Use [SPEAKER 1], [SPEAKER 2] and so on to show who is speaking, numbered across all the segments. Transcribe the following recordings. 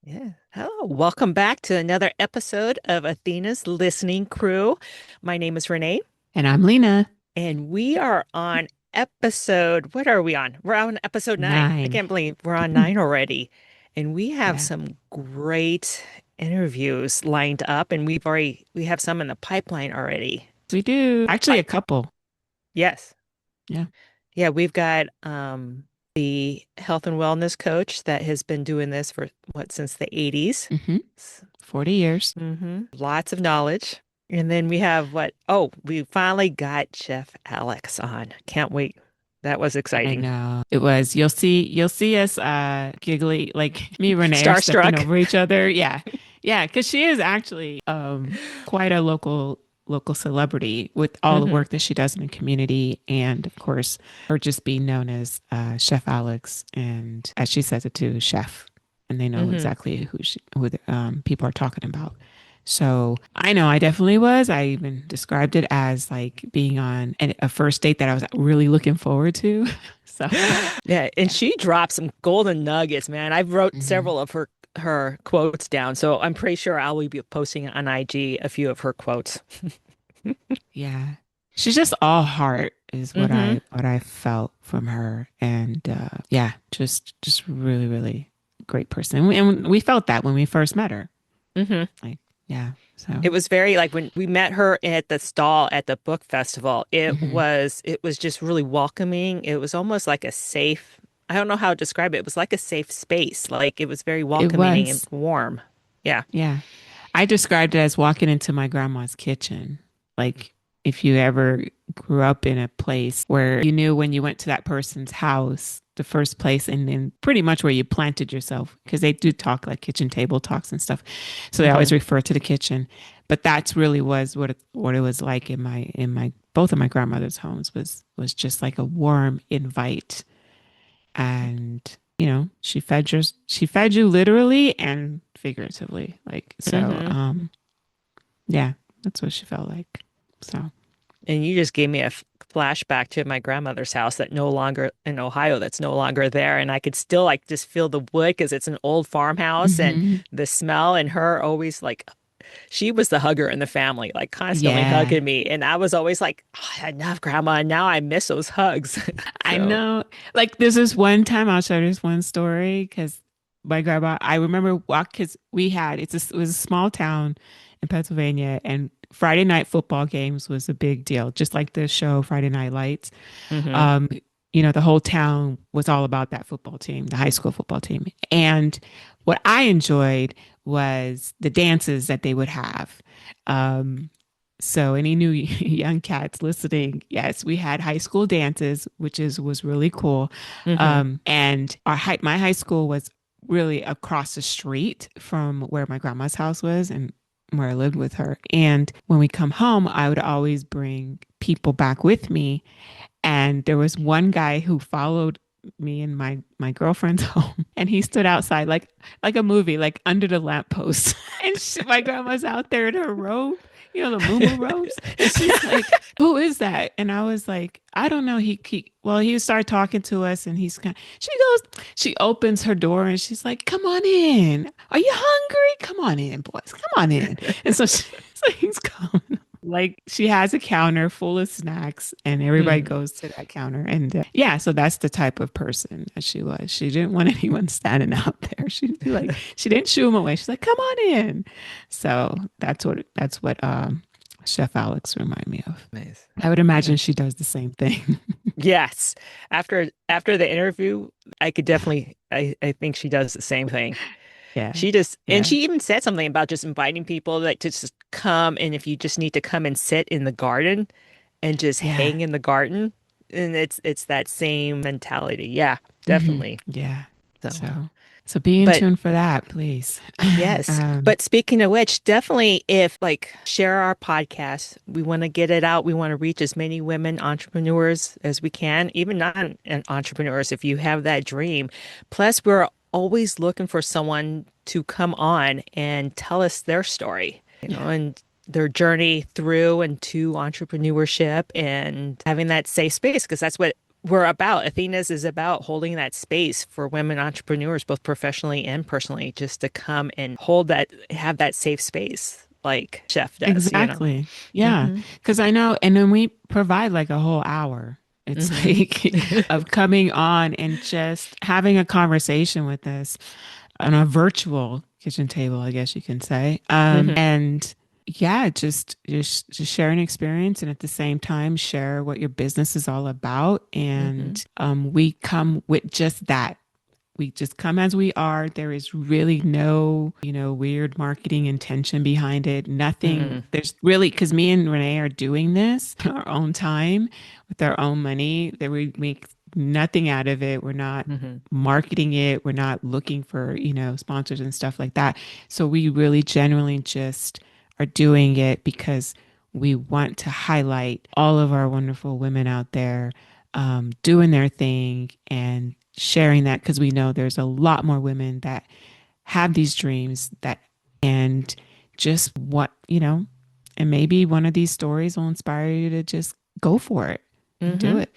[SPEAKER 1] Yeah. Hello. Welcome back to another episode of Athena's Listening Crew. My name is Renee,
[SPEAKER 2] And I'm Lena.
[SPEAKER 1] and we are on what are we on? We're on episode nine. I
[SPEAKER 2] 9.
[SPEAKER 1] can't believe we're on nine already. And we have
[SPEAKER 2] Yeah,
[SPEAKER 1] some great interviews lined up, and we have some in the pipeline already.
[SPEAKER 2] we do. Actually, a
[SPEAKER 1] Like,
[SPEAKER 2] couple.
[SPEAKER 1] yes.
[SPEAKER 2] Yeah.
[SPEAKER 1] Yeah, we've got the health and wellness coach that has been doing this for since the 80s.
[SPEAKER 2] hmm 40 years.
[SPEAKER 1] Lots of knowledge. And then we have what? Oh, we finally got Chef Alex on. Can't wait. That was
[SPEAKER 2] I
[SPEAKER 1] exciting.
[SPEAKER 2] know. It was. You'll see us giggly like me and Renee are stepping
[SPEAKER 1] Starstruck.
[SPEAKER 2] over each other. Yeah. Yeah, because she is actually quite a local celebrity with all the
[SPEAKER 1] Hmm.
[SPEAKER 2] work that she does in the community, and of course her just being known as Chef Alex, and as she says it too, chef, and they know
[SPEAKER 1] Hmm.
[SPEAKER 2] exactly who the, people are talking about. So I know I definitely was. I even described it as like being on a first date that I was really looking forward to. So
[SPEAKER 1] Yeah, and
[SPEAKER 2] yeah.
[SPEAKER 1] she dropped some golden nuggets, man. I've wrote
[SPEAKER 2] hmm
[SPEAKER 1] several of her quotes down, so I'm pretty sure I will be posting on IG a few of her quotes.
[SPEAKER 2] Yeah. She's just all heart is what
[SPEAKER 1] Hmm.
[SPEAKER 2] I felt from her. And yeah, just really, really great person. And we felt that when we first met her.
[SPEAKER 1] Hmm.
[SPEAKER 2] Like, yeah. So
[SPEAKER 1] It was very like when we met her at the stall at the book festival,
[SPEAKER 2] hmm
[SPEAKER 1] it was just really welcoming. It was almost like a safe, I don't know how to describe it. It was like a safe space. Like it was very
[SPEAKER 2] it
[SPEAKER 1] welcoming and
[SPEAKER 2] was.
[SPEAKER 1] warm. Yeah.
[SPEAKER 2] Yeah. I described it as walking into my grandma's kitchen. Like, if you ever grew up in a place where you knew when you went to that person's house, the first place, and then pretty much where you planted yourself, because they do talk like kitchen table talks and stuff. So they always
[SPEAKER 1] Hmm.
[SPEAKER 2] refer to the kitchen. But that's really was what it was like in my both of my grandmother's homes was just like a warm invite. And she fed you literally and figuratively, like, so
[SPEAKER 1] Hmm.
[SPEAKER 2] yeah, that's what she felt like. So
[SPEAKER 1] And you just gave me a flashback to my grandmother's house that no longer in Ohio, that's no longer there. And I could still like just feel the wood because it's an old farmhouse and
[SPEAKER 2] hmm
[SPEAKER 1] the smell and her always like she was the hugger in the family, like constantly
[SPEAKER 2] yeah,
[SPEAKER 1] hugging me. And I was always like, oh, enough, Grandma. And now I miss those hugs.
[SPEAKER 2] I
[SPEAKER 1] So,
[SPEAKER 2] know. Like, there's this one time, I'll share this one story, because my grandma, I remember walk because it was a small town in Pennsylvania, and Friday night football games was a big deal, just like the show Friday Night Lights.
[SPEAKER 1] hmm.
[SPEAKER 2] um, the whole town was all about that football team, the high school football team. And what I enjoyed was the dances that they would have. Um, so any new young cats listening, yes, we had high school dances, which is was really cool.
[SPEAKER 1] Hmm.
[SPEAKER 2] And my high school was really across the street from where my grandma's house was, and where I lived with her. And when we come home, I would always bring people back with me, and there was one guy who followed me and my girlfriend's home, and he stood outside like a movie, like under the lamppost. And my grandma's out there in her robe, the muumuu robes, and she's like, "Who is that?" And I was like, "I don't know." He started talking to us, and she opens her door, and she's like, "Come on in. Are you hungry? Come on in, boys. Come on in." And so he's coming. Like, she has a counter full of snacks, and everybody
[SPEAKER 1] Hmm.
[SPEAKER 2] goes to that counter. And yeah, so that's the type of person that she was. She didn't want anyone standing out there. She'd be like, she didn't shoo them away. She's like, "Come on in." So that's what Chef Alex remind me of.
[SPEAKER 1] Nice.
[SPEAKER 2] I would
[SPEAKER 1] Yeah.
[SPEAKER 2] imagine she does the same thing.
[SPEAKER 1] Yes. After the interview, I could definitely I think she does the same thing.
[SPEAKER 2] Yeah.
[SPEAKER 1] She just and
[SPEAKER 2] Yeah.
[SPEAKER 1] she even said something about just inviting people like to just come and if you just need to come and sit in the garden and just
[SPEAKER 2] Yeah.
[SPEAKER 1] hang in the garden. And it's that same mentality. Yeah,
[SPEAKER 2] hmm
[SPEAKER 1] definitely.
[SPEAKER 2] Yeah.
[SPEAKER 1] So,
[SPEAKER 2] So be in
[SPEAKER 1] but
[SPEAKER 2] tune for that, please.
[SPEAKER 1] yes.
[SPEAKER 2] Um,
[SPEAKER 1] But speaking of which, definitely if like share our podcast, we want to get it out. We want to reach as many women entrepreneurs as we can, even non-entrepreneurs if you have that dream. Plus, we're always looking for someone to come on and tell us their story,
[SPEAKER 2] yeah.
[SPEAKER 1] and their journey through and to entrepreneurship and having that safe space because that's what we're about. Athena's is about holding that space for women entrepreneurs, both professionally and personally, just to come and hold that, have that safe space like Chef does, you know.
[SPEAKER 2] Exactly. Yeah.
[SPEAKER 1] Hmm.
[SPEAKER 2] Because I know, and then we provide like a whole hour. It's
[SPEAKER 1] Hmm.
[SPEAKER 2] like of coming on and just having a conversation with us on a virtual kitchen table, I guess you can say.
[SPEAKER 1] Hmm.
[SPEAKER 2] And yeah, just share an experience and at the same time share what your business is all about.
[SPEAKER 1] Hmm.
[SPEAKER 2] And we come with just that. We just come as we are. There is really no, weird marketing intention behind it. Nothing.
[SPEAKER 1] Hmm.
[SPEAKER 2] There's really, because me and Renee are doing this on our own time with our own money, that we make nothing out of it. We're not
[SPEAKER 1] Hmm.
[SPEAKER 2] marketing it. We're not looking for, sponsors and stuff like that. So we really genuinely just are doing it because we want to highlight all of our wonderful women out there doing their thing and sharing that because we know there's a lot more women that have these dreams that and just what and maybe one of these stories will inspire you to just go for it and do
[SPEAKER 1] Hmm.
[SPEAKER 2] it.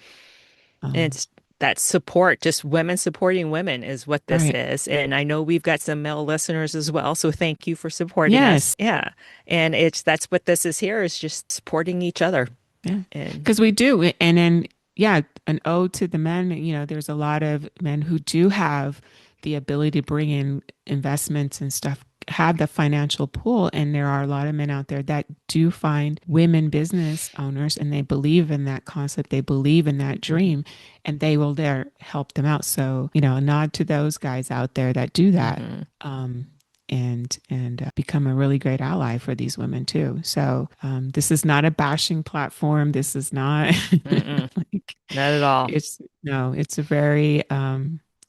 [SPEAKER 1] And
[SPEAKER 2] um
[SPEAKER 1] it's that support, just women supporting women is what this
[SPEAKER 2] right.
[SPEAKER 1] is. And I know we've got some male listeners as well. So thank you for supporting us.
[SPEAKER 2] Yes.
[SPEAKER 1] Yeah. And that's what this is here is just supporting each other.
[SPEAKER 2] Yeah,
[SPEAKER 1] And
[SPEAKER 2] because we do. And then, yeah, an ode to the men. There's a lot of men who do have the ability to bring in investments and stuff, have the financial pool. And there are a lot of men out there that do find women business owners and they believe in that concept. They believe in that
[SPEAKER 1] mhm,
[SPEAKER 2] dream and they will there help them out. So, a nod to those guys out there that do that.
[SPEAKER 1] mhm,
[SPEAKER 2] And become a really great ally for these women too. So this is not a bashing platform. This is not
[SPEAKER 1] mm-mm,
[SPEAKER 2] like
[SPEAKER 1] not at all.
[SPEAKER 2] it's no, it's a very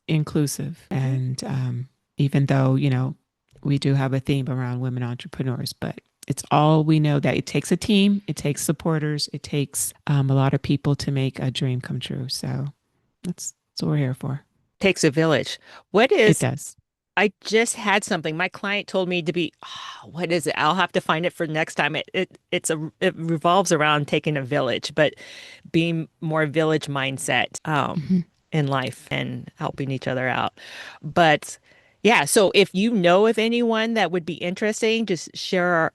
[SPEAKER 2] inclusive.
[SPEAKER 1] Mhm.
[SPEAKER 2] And even though, we do have a theme around women entrepreneurs, but it's all we know that it takes a team, it takes supporters, it takes a lot of people to make a dream come true. So that's what we're here for.
[SPEAKER 1] Takes a village. What
[SPEAKER 2] It
[SPEAKER 1] is,
[SPEAKER 2] does.
[SPEAKER 1] I just had something. My client told me to be, what is it? I'll have to find it for next time. It revolves around taking a village, but being more village mindset
[SPEAKER 2] Mhm.
[SPEAKER 1] in life and helping each other out. But yeah, so if you know of anyone that would be interesting, just share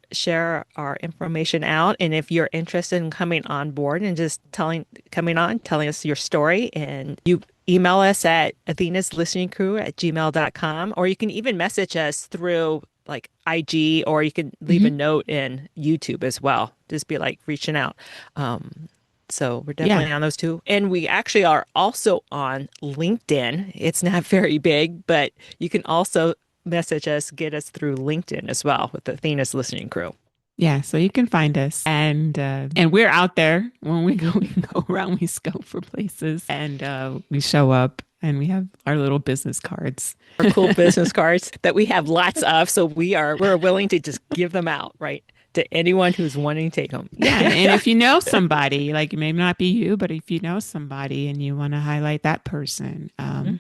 [SPEAKER 1] our information out. And if you're interested in coming on board and just telling us your story, and you email us at athenaslisteningcrew@gmail.com, or you can even message us through like IG, or you can leave a
[SPEAKER 2] Mhm.
[SPEAKER 1] note in YouTube as well. Just be like reaching out. So we're
[SPEAKER 2] Yeah.
[SPEAKER 1] definitely on those two. And we actually are also on LinkedIn. It's not very big, but you can also message us, get us through LinkedIn as well with the Athena's Listening Crew.
[SPEAKER 2] Yeah, so you can find us, and we're out there when we go we
[SPEAKER 1] Mhm.
[SPEAKER 2] go around. We scope for places, and we show up, and we have our little business cards.
[SPEAKER 1] Our cool business cards that we have lots of. So we're willing to just give them out, right? To anyone who's wanting to take them.
[SPEAKER 2] Yeah, and if you know somebody, like it may not be you, but if you know somebody and you want to highlight that person,
[SPEAKER 1] Hmm.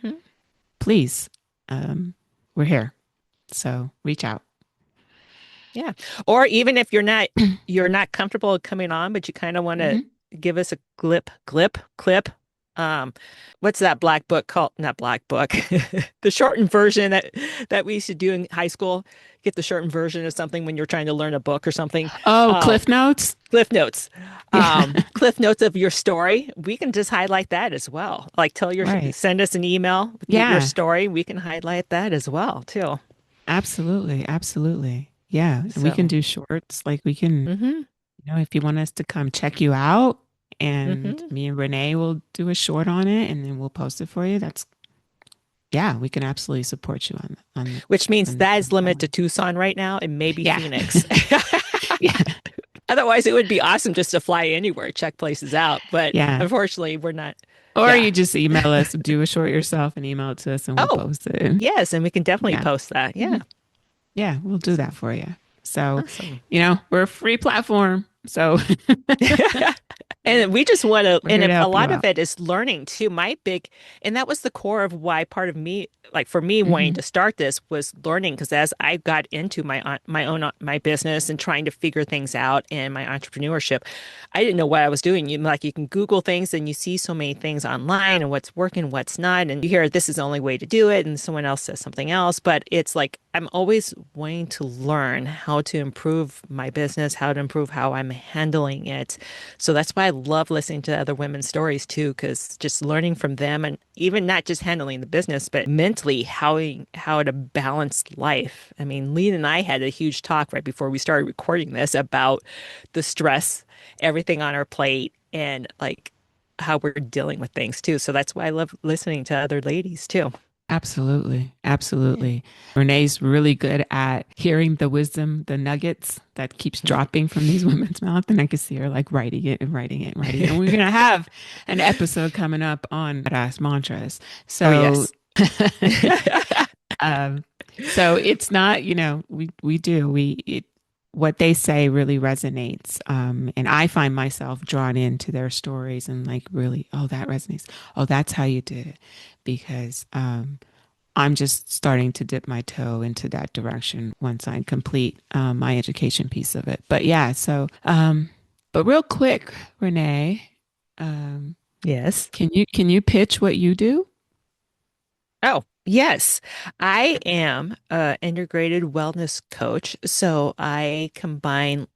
[SPEAKER 2] please, um, we're here. So reach out.
[SPEAKER 1] Yeah. Or even if you're not comfortable coming on, but you kind of want to
[SPEAKER 2] Mhm.
[SPEAKER 1] give us a clip. Um, what's that black book called? Not black book. The shortened version that we used to do in high school. Get the shortened version of something when you're trying to learn a book or something.
[SPEAKER 2] Oh,
[SPEAKER 1] Um,
[SPEAKER 2] Cliff Notes.
[SPEAKER 1] Cliff notes.
[SPEAKER 2] Yeah,
[SPEAKER 1] Cliff notes of your story. We can just highlight that as well. Like
[SPEAKER 2] right.
[SPEAKER 1] send us an email with your
[SPEAKER 2] Yeah,
[SPEAKER 1] story. We can highlight that as well too.
[SPEAKER 2] absolutely, absolutely. Yeah, and we can
[SPEAKER 1] So,
[SPEAKER 2] do shorts. Like we can.
[SPEAKER 1] hmm.
[SPEAKER 2] If you want us to come check you out and
[SPEAKER 1] Hmm.
[SPEAKER 2] me and Renee will do a short on it and then we'll post it for you. Yeah, we can absolutely support you
[SPEAKER 1] Which means
[SPEAKER 2] on
[SPEAKER 1] that is
[SPEAKER 2] that
[SPEAKER 1] limited to
[SPEAKER 2] one.
[SPEAKER 1] Tucson right now and maybe
[SPEAKER 2] Yeah.
[SPEAKER 1] Phoenix.
[SPEAKER 2] Yeah.
[SPEAKER 1] Otherwise, it would be awesome just to fly anywhere, check places out. But
[SPEAKER 2] Yeah.
[SPEAKER 1] unfortunately, we're not.
[SPEAKER 2] Or
[SPEAKER 1] Yeah.
[SPEAKER 2] you just email us, do a short yourself and email it to us and we'll
[SPEAKER 1] Oh,
[SPEAKER 2] post it.
[SPEAKER 1] yes. And we can definitely
[SPEAKER 2] Yeah.
[SPEAKER 1] post that.
[SPEAKER 2] hmm
[SPEAKER 1] Yeah.
[SPEAKER 2] Yeah, we'll do
[SPEAKER 1] So
[SPEAKER 2] that for you. So,
[SPEAKER 1] awesome.
[SPEAKER 2] we're a free platform. So
[SPEAKER 1] And we just want to,
[SPEAKER 2] we're
[SPEAKER 1] and
[SPEAKER 2] here to
[SPEAKER 1] a
[SPEAKER 2] help you
[SPEAKER 1] lot of
[SPEAKER 2] out.
[SPEAKER 1] it is learning too. And that was the core of why part of me, like for me wanting
[SPEAKER 2] Hmm.
[SPEAKER 1] to start this was learning because as I got into my own my business and trying to figure things out and my entrepreneurship, I didn't know what I was doing. You can Google things and you see so many things online and what's working, what's not, and you hear this is the only way to do it, and someone else says something else. But it's like I'm always wanting to learn how to improve my business, how to improve how I'm handling it. So that's why I love listening to other women's stories too, because just learning from them and even not just handling the business, but mentally how to balance life. I mean, Lena and I had a huge talk right before we started recording this about the stress, everything on our plate, and like how we're dealing with things too. So that's why I love listening to other ladies too.
[SPEAKER 2] Absolutely.
[SPEAKER 1] Yeah.
[SPEAKER 2] Absolutely. Renee's really good at hearing the wisdom, the nuggets that keeps dropping from these women's mouth. And I can see her like writing it and writing it and writing it. And we're going to have an episode coming up on badass mantras.
[SPEAKER 1] Oh,
[SPEAKER 2] So,
[SPEAKER 1] yes.
[SPEAKER 2] um, so it's not, we do, what they say really resonates. And I find myself drawn into their stories and like really, oh, that resonates. Oh, that's how you did it. Because, I'm just starting to dip my toe into that direction once I complete my education piece of it. But yeah, but real quick, Renee, um,
[SPEAKER 1] Yes.
[SPEAKER 2] can you pitch what you do?
[SPEAKER 1] Oh, yes. I am a integrated wellness coach. So I combine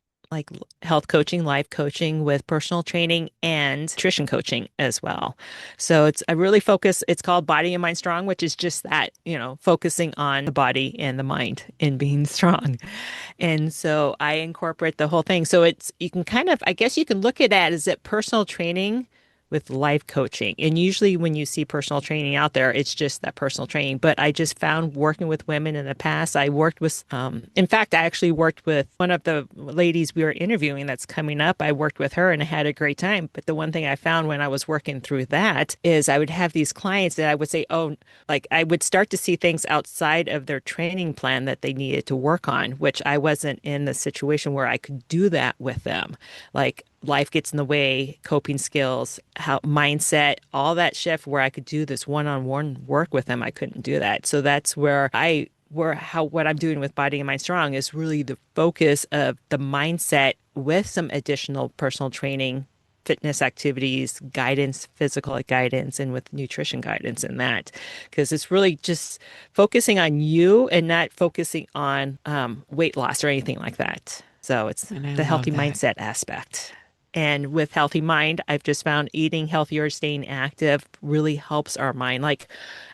[SPEAKER 1] health coaching, life coaching with personal training and nutrition coaching as well. So I really focus, it's called Body and Mind Strong, which is just that, focusing on the body and the mind and being strong. And so I incorporate the whole thing. So you can kind of, I guess you can look at it as it personal training with life coaching. And usually when you see personal training out there, it's just that personal training. But I just found working with women in the past, I worked with, in fact, I actually worked with one of the ladies we were interviewing that's coming up. I worked with her and I had a great time. But the one thing I found when I was working through that is I would have these clients that I would say, oh, like I would start to see things outside of their training plan that they needed to work on, which I wasn't in the situation where I could do that with them. Like life gets in the way, coping skills, how mindset, all that shift where I could do this one-on-one work with them. I couldn't do that. So that's what I'm doing with Body and Mind Strong is really the focus of the mindset with some additional personal training, fitness activities, guidance, physical guidance, and with nutrition guidance in that. Because it's really just focusing on you and not focusing on weight loss or anything like that. So it's
[SPEAKER 2] And I
[SPEAKER 1] the
[SPEAKER 2] love
[SPEAKER 1] healthy
[SPEAKER 2] that.
[SPEAKER 1] mindset aspect. And with healthy mind, I've just found eating healthier, staying active really helps our mind. Like,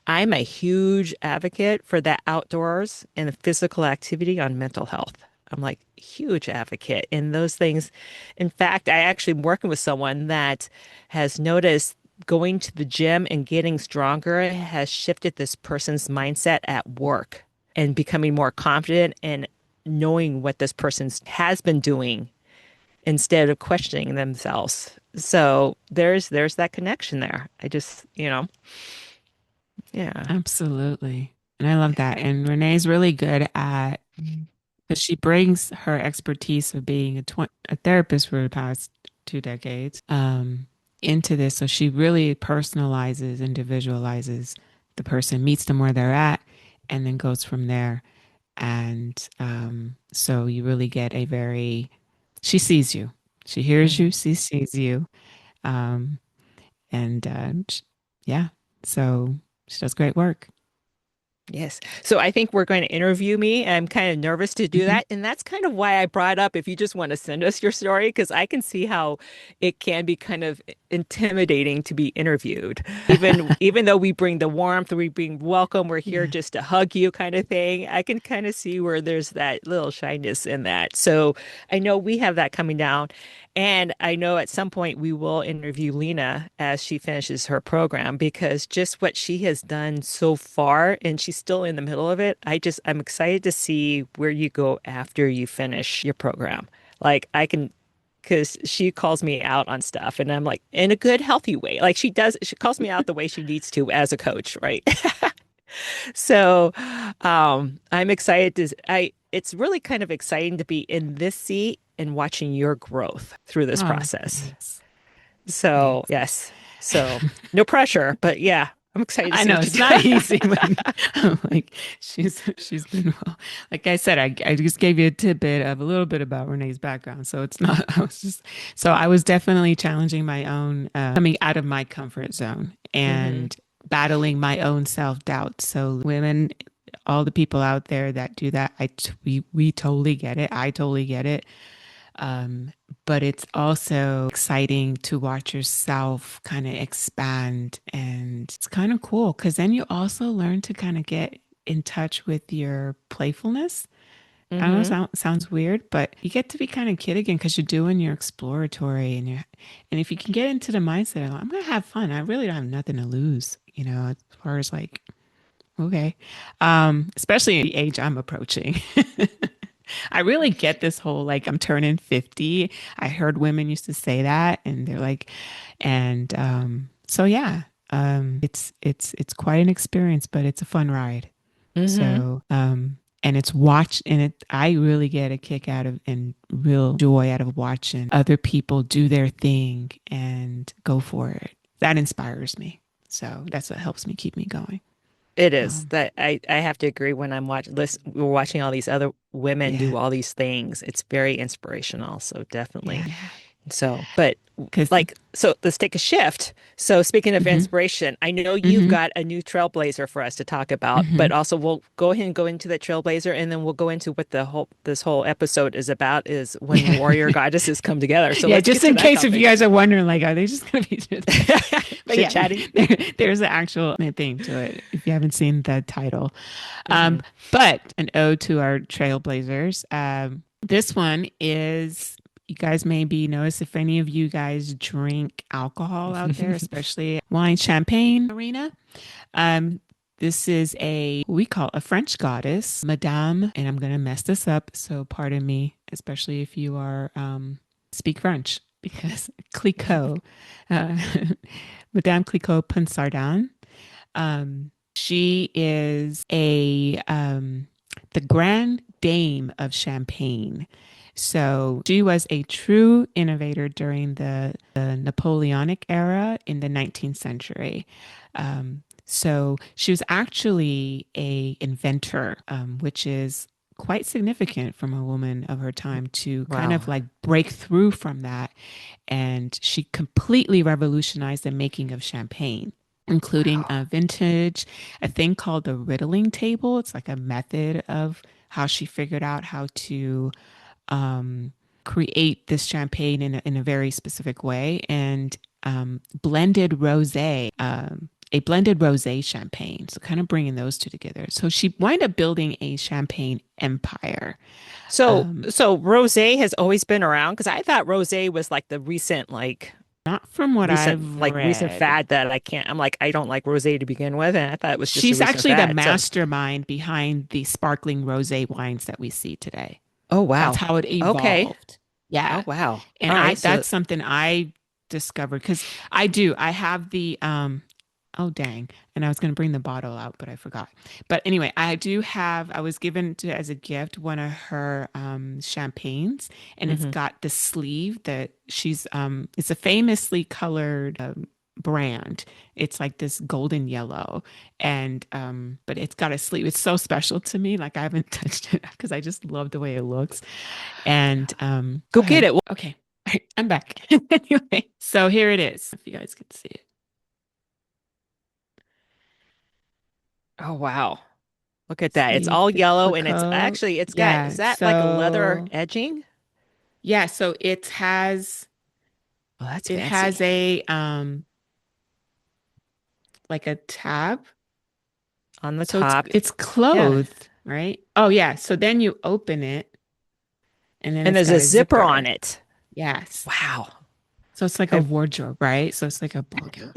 [SPEAKER 1] I'm a huge advocate for the outdoors and the physical activity on mental health. I'm like huge advocate in those things. In fact, I actually am working with someone that has noticed going to the gym and getting stronger has shifted this person's mindset at work and becoming more confident and knowing what this person has been doing instead of questioning themselves. So there's that connection there. I just, yeah.
[SPEAKER 2] Absolutely. And I love that. And Renee's really good at, because she brings her expertise of being a therapist for the past 2 decades into this. So she really personalizes, individualizes the person, meets them where they're at, and then goes from there. And so you really get she sees you, she hears you,
[SPEAKER 1] Mhm.
[SPEAKER 2] she sees you. Um, and yeah, so she does great work.
[SPEAKER 1] Yes. So I think we're going to interview me. I'm kind of nervous to do
[SPEAKER 2] Mhm.
[SPEAKER 1] that. And that's kind of why I brought up if you just want to send us your story, because I can see how it can be kind of intimidating to be interviewed. Even though we bring the warmth, we bring welcome, we're here
[SPEAKER 2] Yeah.
[SPEAKER 1] just to hug you kind of thing. I can kind of see where there's that little shyness in that. So I know we have that coming down. And I know at some point we will interview Lena as she finishes her program because just what she has done so far, and she's still in the middle of it. I'm excited to see where you go after you finish your program. Like I can, because she calls me out on stuff and I'm like, in a good, healthy way. Like she calls me out the way she needs to as a coach, right? So, I'm excited it's really kind of exciting to be in this seat and watching your growth through this
[SPEAKER 2] Oh,
[SPEAKER 1] process.
[SPEAKER 2] thanks.
[SPEAKER 1] So,
[SPEAKER 2] Thanks.
[SPEAKER 1] yes. So, no pressure, but yeah, I'm excited to
[SPEAKER 2] I
[SPEAKER 1] see
[SPEAKER 2] know
[SPEAKER 1] what you
[SPEAKER 2] it's
[SPEAKER 1] do.
[SPEAKER 2] not easy when I'm like she's been well. Like I said, I just gave you a tidbit of a little bit about Renee's background, so it's not. I was definitely challenging my own, coming out of my comfort zone
[SPEAKER 1] Hmm.
[SPEAKER 2] and battling my own self-doubt. So women, all the people out there that do that, we totally get it. I totally get it. Um, but it's also exciting to watch yourself kind of expand. And it's kind of cool because then you also learn to kind of get in touch with your playfulness. I know it
[SPEAKER 1] Hmm.
[SPEAKER 2] sounds weird, but you get to be kind of kid again because you're doing your exploratory and if you can get into the mindset of I'm gonna have fun, I really don't have nothing to lose, as far as like, okay. Especially at the age I'm approaching. I really get this whole like I'm turning 50. I heard women used to say that and they're like and so yeah. It's quite an experience, but it's a fun ride.
[SPEAKER 1] Hmm.
[SPEAKER 2] So and it's watch and it I really get a kick out of and real joy out of watching other people do their thing and go for it. That inspires me. So that's what helps me keep me going.
[SPEAKER 1] It is
[SPEAKER 2] Um,
[SPEAKER 1] that I have to agree when I'm watching this, we're watching all these other women
[SPEAKER 2] yeah.
[SPEAKER 1] do all these things. It's very inspirational. So definitely.
[SPEAKER 2] Yeah.
[SPEAKER 1] So, but
[SPEAKER 2] Because
[SPEAKER 1] so let's take a shift. So, speaking of
[SPEAKER 2] hmm
[SPEAKER 1] inspiration, I know you've
[SPEAKER 2] hmm
[SPEAKER 1] got a new trailblazer for us to talk about, but
[SPEAKER 2] hmm
[SPEAKER 1] also we'll go ahead and go into that trailblazer, and then we'll go into what this whole episode is about is when
[SPEAKER 2] yeah.
[SPEAKER 1] warrior goddesses come together. So
[SPEAKER 2] Yeah,
[SPEAKER 1] let's
[SPEAKER 2] just
[SPEAKER 1] get to
[SPEAKER 2] in
[SPEAKER 1] that
[SPEAKER 2] case if you
[SPEAKER 1] topic.
[SPEAKER 2] guys are wondering, like, are they just going to be but
[SPEAKER 1] Chit
[SPEAKER 2] yeah,
[SPEAKER 1] chatting.
[SPEAKER 2] there's an actual theme to it if you haven't seen the title.
[SPEAKER 1] Hmm.
[SPEAKER 2] But an ode to our trailblazers. This one is, you guys maybe notice if any of you guys drink alcohol out there, especially wine, champagne arena. Um, this is we call a French goddess, Madame, and I'm gonna mess this up, so pardon me, especially if you are speak French, because Clicquot, uh, Madame Clicquot Ponsardin. She is the Grand Dame of Champagne. So she was a true innovator during the Napoleonic era in the 19th century. So she was actually a inventor, which is quite significant from a woman of her time to kind
[SPEAKER 1] Wow.
[SPEAKER 2] of like break through from that. And she completely revolutionized the making of champagne, including
[SPEAKER 1] Wow.
[SPEAKER 2] vintage, a thing called the riddling table. It's like a method of how she figured out how to um, create this champagne in a very specific way and blended rosé. A blended rosé champagne, so kind of bringing those two together. So she wound up building a champagne empire.
[SPEAKER 1] So,
[SPEAKER 2] Um,
[SPEAKER 1] so rosé has always been around because I thought rosé was like the
[SPEAKER 2] Not from what I've
[SPEAKER 1] recent
[SPEAKER 2] read.
[SPEAKER 1] fad that I can't. I'm like, I don't like rosé to begin with, and I thought it was just a
[SPEAKER 2] She's
[SPEAKER 1] recent
[SPEAKER 2] actually the
[SPEAKER 1] fad. So,
[SPEAKER 2] mastermind behind the sparkling rosé wines that we see today.
[SPEAKER 1] oh
[SPEAKER 2] That's
[SPEAKER 1] wow,
[SPEAKER 2] how it
[SPEAKER 1] okay,
[SPEAKER 2] evolved. Yeah.
[SPEAKER 1] oh wow,
[SPEAKER 2] And
[SPEAKER 1] all
[SPEAKER 2] I
[SPEAKER 1] right. So,
[SPEAKER 2] that's something I discovered because I have the oh dang. And I was gonna bring the bottle out, but I forgot. But anyway, I was given as a gift one of her champagnes and it's
[SPEAKER 1] mhm.
[SPEAKER 2] got the sleeve that it's a famously colored brand. It's like this golden yellow and but it's got a sleeve. It's so special to me. Like I haven't touched it because I just love the way it looks. And go
[SPEAKER 1] Go get
[SPEAKER 2] ahead.
[SPEAKER 1] it.
[SPEAKER 2] Okay. I'm back. Anyway, so here it is. If you guys can see it.
[SPEAKER 1] Oh wow, look at that. It's
[SPEAKER 2] See
[SPEAKER 1] all
[SPEAKER 2] the
[SPEAKER 1] yellow, and
[SPEAKER 2] Clicquot.
[SPEAKER 1] it's got is
[SPEAKER 2] Yeah.
[SPEAKER 1] that like a leather
[SPEAKER 2] So
[SPEAKER 1] edging?
[SPEAKER 2] yeah, so
[SPEAKER 1] Oh, that's
[SPEAKER 2] it has
[SPEAKER 1] fancy
[SPEAKER 2] a like a tab.
[SPEAKER 1] on the
[SPEAKER 2] So it's
[SPEAKER 1] top.
[SPEAKER 2] it's
[SPEAKER 1] Yeah,
[SPEAKER 2] clothed, right? Oh yeah. So then you open it and then
[SPEAKER 1] and
[SPEAKER 2] it's
[SPEAKER 1] there's a
[SPEAKER 2] got a
[SPEAKER 1] zipper on
[SPEAKER 2] zipper.
[SPEAKER 1] it.
[SPEAKER 2] Yes.
[SPEAKER 1] Wow,
[SPEAKER 2] So it's like a
[SPEAKER 1] I've
[SPEAKER 2] wardrobe, right? So it's like a ball gown.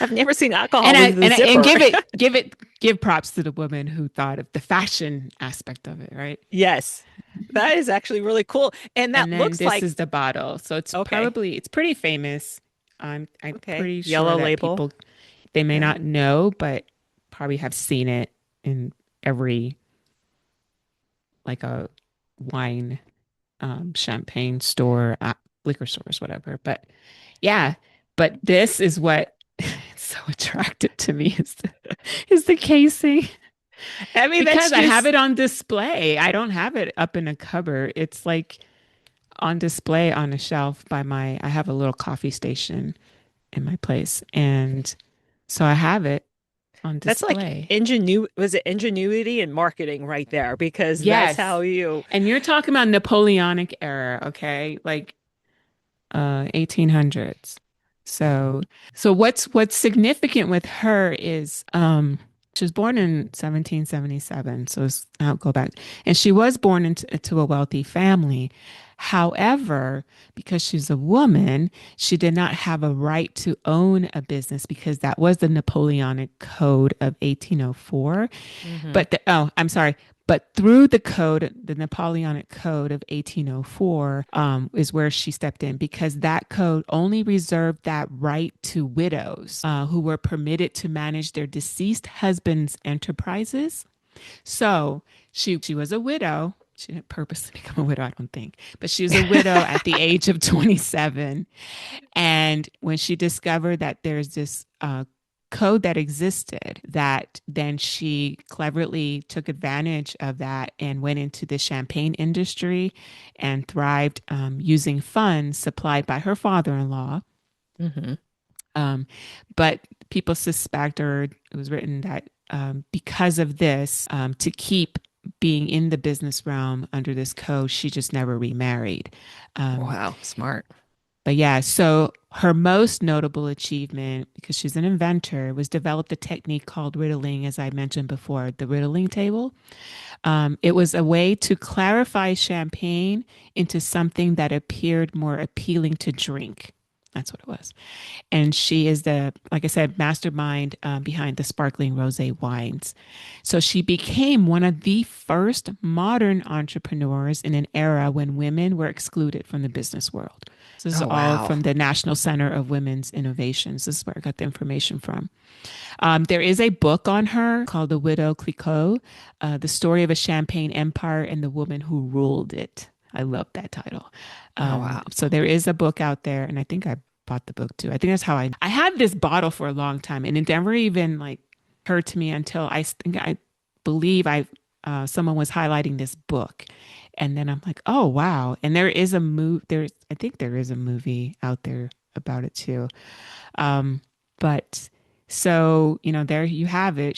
[SPEAKER 1] I've never seen alcohol with a
[SPEAKER 2] And
[SPEAKER 1] zipper.
[SPEAKER 2] give props to the woman who thought of the fashion aspect of it, right?
[SPEAKER 1] Yes, that is actually really cool, and that
[SPEAKER 2] And then
[SPEAKER 1] looks
[SPEAKER 2] this
[SPEAKER 1] like
[SPEAKER 2] is the bottle. So
[SPEAKER 1] okay,
[SPEAKER 2] it's pretty famous. I'm
[SPEAKER 1] okay,
[SPEAKER 2] pretty sure
[SPEAKER 1] yellow
[SPEAKER 2] that
[SPEAKER 1] label.
[SPEAKER 2] people they may
[SPEAKER 1] Okay.
[SPEAKER 2] not know, but probably have seen it in every like a wine champagne store, liquor stores, whatever. But yeah, but this is what it's so attractive to me is the casing
[SPEAKER 1] I mean, that's
[SPEAKER 2] because I have
[SPEAKER 1] just
[SPEAKER 2] it on display. I don't have it up in a cupboard. It's like on display on a shelf by I have a little coffee station in my place. And so I have it on
[SPEAKER 1] that's like
[SPEAKER 2] display.
[SPEAKER 1] was it ingenuity and marketing right there? Because that's
[SPEAKER 2] Yes.
[SPEAKER 1] how you
[SPEAKER 2] And you're talking about Napoleonic era, okay? Like 1800s. So what's significant with her is she was born in 1777, so I'll go back. And she was born into a wealthy family. However, because she's a woman, she did not have a right to own a business because that was the Napoleonic Code of 1804.
[SPEAKER 1] hmm
[SPEAKER 2] Oh, I'm sorry. But through the code, the Napoleonic Code of 1804, is where she stepped in because that code only reserved that right to widows who were permitted to manage their deceased husband's enterprises. So she was a widow. She didn't purposely become a widow, I don't think, but she was a widow at the age of 27. And when she discovered that there's this code that existed, that then she cleverly took advantage of that and went into the champagne industry and thrived using funds supplied by her father-in-law.
[SPEAKER 1] hmm
[SPEAKER 2] Um, but people suspect, or it was written that because of this, to keep being in the business realm under this code, she just never remarried. Um,
[SPEAKER 1] Wow, smart.
[SPEAKER 2] But yeah, so her most notable achievement, because she's an inventor, was developed a technique called riddling, as I mentioned before, the riddling table. It was a way to clarify champagne into something that appeared more appealing to drink. That's what it was. And she is like I said, mastermind behind the sparkling rosé wines. So she became one of the first modern entrepreneurs in an era when women were excluded from the business world. So this is
[SPEAKER 1] Oh,
[SPEAKER 2] all
[SPEAKER 1] wow.
[SPEAKER 2] from the National Center of Women's Innovations. This is where I got the information from. There is a book on her called The Widow Clicquot, The Story of a Champagne Empire and the Woman Who Ruled It. I love that title.
[SPEAKER 1] Oh, wow.
[SPEAKER 2] So there is a book out there, and I think I bought the book too. I think that's how I had this bottle for a long time, and it never even like occurred to me until I believe I someone was highlighting this book, and then I'm like, oh wow! And there is a I think there is a movie out there about it too. Um, but so, there you have it.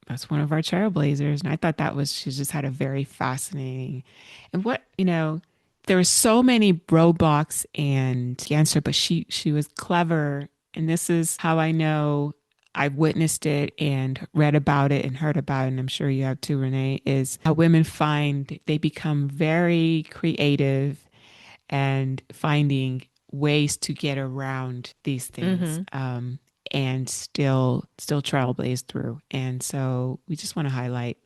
[SPEAKER 2] That's one of our trailblazers. And I thought she just had a very fascinating, and there were so many roadblocks and cancer, but she was clever. And this is how I know I've witnessed it and read about it and heard about it. And I'm sure you have too, Renee, is how women they become very creative and finding ways to get around these things
[SPEAKER 1] hmm
[SPEAKER 2] and still trailblaze through. And so we just want to highlight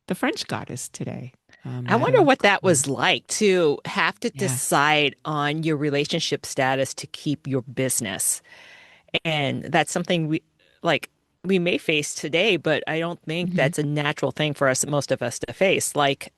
[SPEAKER 2] the French goddess today,
[SPEAKER 1] I wonder
[SPEAKER 2] Madame
[SPEAKER 1] what that
[SPEAKER 2] Clicquot.
[SPEAKER 1] was like to have to
[SPEAKER 2] Yeah.
[SPEAKER 1] decide on your relationship status to keep your business. And that's something like we may face today, but I don't think
[SPEAKER 2] Hmm.
[SPEAKER 1] that's a natural thing for most of us to face. Like,